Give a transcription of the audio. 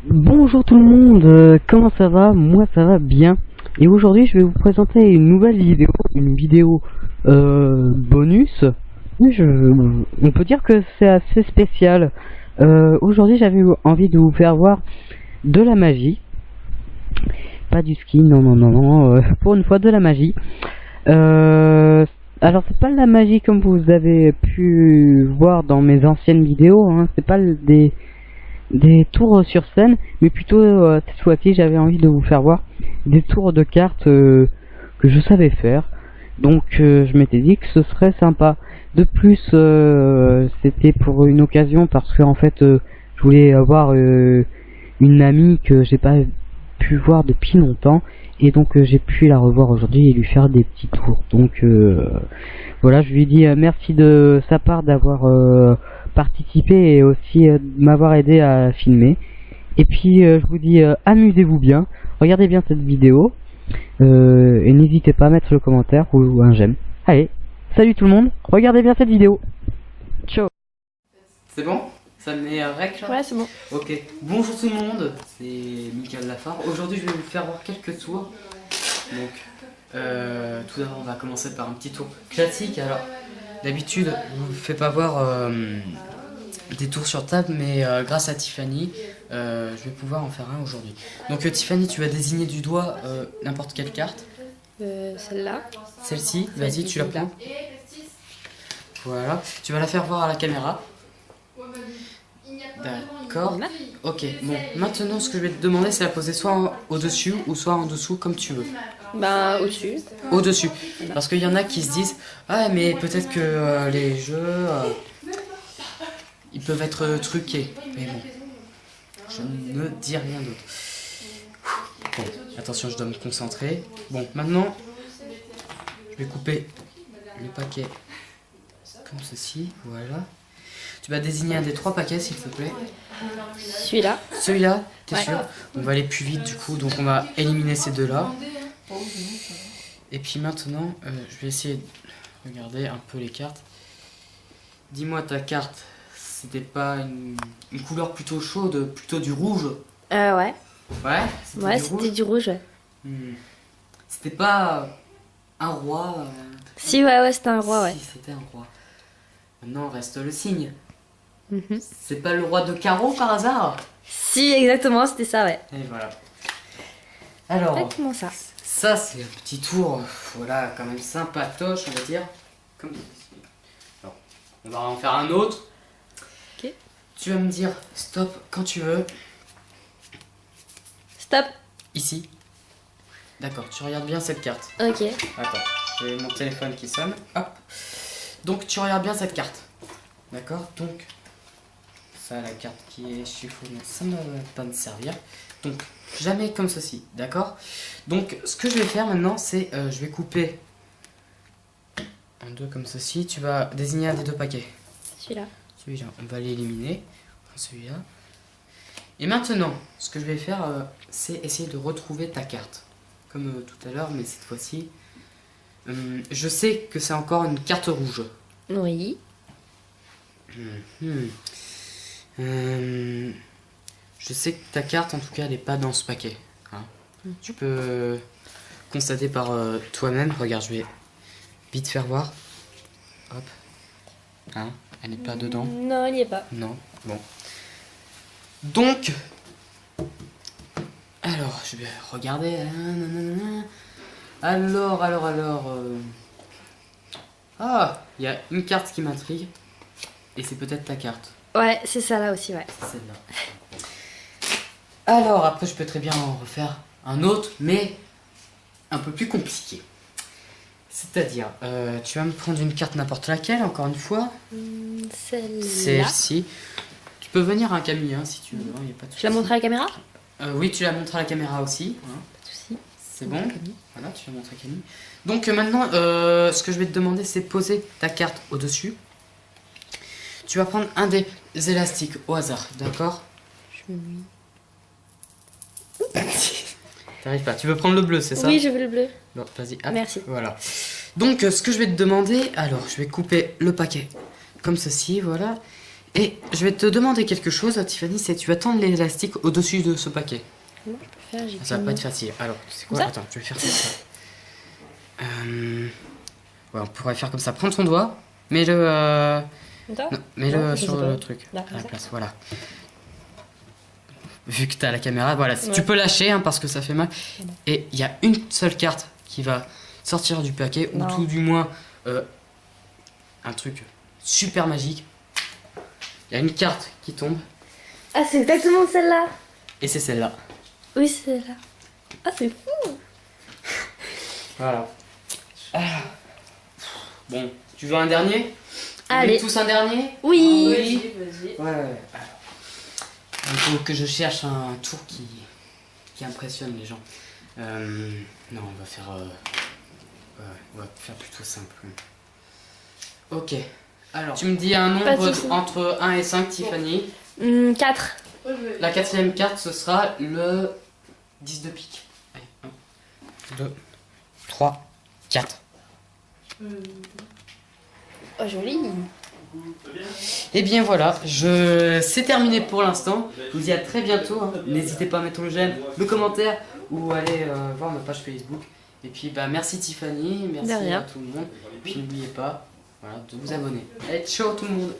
Bonjour tout le monde, comment ça va? Moi ça va bien. Et aujourd'hui je vais vous présenter une nouvelle vidéo, une vidéo bonus. Oui, on peut dire que c'est assez spécial. Aujourd'hui j'avais envie de vous faire voir de la magie. Pas du ski, non, pour une fois de la magie. Alors c'est pas de la magie comme vous avez pu voir dans mes anciennes vidéos, hein. C'est pas des tours sur scène, mais plutôt cette fois-ci j'avais envie de vous faire voir des tours de cartes que je savais faire. Donc je m'étais dit que ce serait sympa. De plus c'était pour une occasion parce que en fait je voulais avoir une amie que j'ai pas pu voir depuis longtemps et donc j'ai pu la revoir aujourd'hui et lui faire des petits tours. Donc voilà, je lui dis merci de sa part d'avoir participer et aussi de m'avoir aidé à filmer. Et puis je vous dis amusez-vous bien, regardez bien cette vidéo et n'hésitez pas à mettre le commentaire ou un j'aime. Allez, salut tout le monde, regardez bien cette vidéo. Ciao. C'est bon? Ça me met rec là? Ouais, c'est bon. Ok. Bonjour tout le monde, c'est Michael Lafare. Aujourd'hui je vais vous faire voir quelques tours. Donc tout d'abord on va commencer par un petit tour classique. Alors d'habitude je vous fais pas voir des tours sur table, mais grâce à Tiffany je vais pouvoir en faire un aujourd'hui. Donc Tiffany, tu vas désigner du doigt n'importe quelle carte. Celle-là. Celle-ci, vas-y, tu la prends. Voilà, tu vas la faire voir à la caméra. D'accord. Ok, bon, maintenant ce que je vais te demander, c'est la poser soit au-dessus ou soit en dessous, comme tu veux. Bah, au-dessus. Au-dessus. Parce qu'il y en a qui se disent, ah, mais peut-être que les jeux, ils peuvent être truqués. Mais bon, je ne dis rien d'autre. Bon, attention, je dois me concentrer. Bon, maintenant, je vais couper le paquet comme ceci, voilà. Tu vas désigner un des 3 paquets, s'il te plaît. Celui-là. Celui-là, t'es Ouais. sûr? On va aller plus vite du coup, donc on va éliminer ces deux-là. Et puis maintenant, je vais essayer de regarder un peu les cartes. Dis-moi ta carte, c'était pas une couleur plutôt chaude, plutôt du rouge? Ouais. Ouais, Ouais, du rouge. c'était du rouge, ouais. C'était pas un roi? Si, ouais, c'était un roi, ouais. Si, c'était un roi. Maintenant, reste le signe. Mhm. C'est pas le roi de carreau par hasard? Si, exactement, c'était ça, ouais. Et voilà. Alors, Exactement ça. ça c'est un petit tour, voilà, quand même sympatoche, on va dire. Comme ceci. Alors, on va en faire un autre. Ok. Tu vas me dire stop quand tu veux. Stop. Ici. D'accord, tu regardes bien cette carte. Ok. Attends, j'ai mon téléphone qui sonne. Hop. Donc tu regardes bien cette carte. D'accord? Donc, ça, la carte qui est chiffonnée, ça ne va pas me servir. Donc, jamais comme ceci. D'accord? Donc, ce que je vais faire maintenant, c'est je vais couper en deux comme ceci. Tu vas désigner un des 2 paquets. Celui-là. Celui-là, on va l'éliminer. Celui-là. Et maintenant, ce que je vais faire, c'est essayer de retrouver ta carte. Comme tout à l'heure, mais cette fois-ci. Je sais que c'est encore une carte rouge. Oui. Je sais que ta carte, en tout cas, elle n'est pas dans ce paquet. Hein. Tu peux constater par toi-même. Regarde, je vais vite faire voir. Hop. Hein, elle n'est pas dedans. Non, il n'y est pas. Non. Bon. Donc, alors, je vais regarder. Alors. Ah, il y a une carte qui m'intrigue. Et c'est peut-être ta carte. Ouais, c'est ça là aussi, ouais. C'est celle-là. Alors, après, je peux très bien en refaire un autre, mais un peu plus compliqué. C'est-à-dire, tu vas me prendre une carte n'importe laquelle, encore une fois. Celle-là. Celle-ci. Tu peux venir, hein, Camille, hein, si tu veux. Il y a pas de Je la souci. montre à la caméra? Oui, tu la montres à la caméra aussi. Hein. Pas de soucis. C'est bon. Voilà, tu la montres à Camille. Donc maintenant, ce que je vais te demander, c'est de poser ta carte au-dessus. Tu vas prendre un des élastiques au hasard, d'accord? Je me mets. T'arrives pas. Tu veux prendre le bleu, c'est ça? Oui, je veux le bleu. Bon, vas-y. Hop. Merci. Voilà. Donc, ce que je vais te demander, alors, je vais couper le paquet comme ceci, voilà. Et je vais te demander quelque chose, Tiffany, c'est tu vas tendre l'élastique au-dessus de ce paquet. Comment je peux faire? J'ai Ça va qu'une pas main. être facile. Alors, c'est quoi? Comme ça Attends, je vais faire comme ça. Ouais, on pourrait faire comme ça. Prends ton doigt, mets-le, Comme ça? non, mets-le Non, je sur sais pas. le truc, Là, à comme la ça. place, voilà. Vu que t'as la caméra, voilà, Ouais. tu peux lâcher hein, parce que ça fait mal. Voilà. Et il y a une seule carte qui va sortir du paquet, ou Non. tout du moins un truc super magique. Il y a une carte qui tombe, Ah, c'est exactement celle-là. et c'est celle-là. Oui, c'est celle-là. Ah, c'est fou. Voilà. Ah. Bon, tu veux un dernier? Allez. Tous un dernier? Oui. Oui. Vas-y. Ouais. Alors, il faut que je cherche un tour qui impressionne les gens. Non, on va faire. On va faire plutôt simple. Ok. Alors, tu me dis un Pas de nombre soucis. entre 1 et 5, Tiffany. 4. La quatrième carte, ce sera le 10 de pique. Allez, 1, 2, 3, 4. Oh, joli. Et bien voilà, c'est terminé pour l'instant. Je vous dis à très bientôt. Hein. N'hésitez pas à mettre le j'aime, le commentaire ou aller voir ma page Facebook. Et puis bah merci Tiffany, merci De rien. à tout le monde. Et puis n'oubliez pas voilà, de vous abonner. Allez, ciao tout le monde.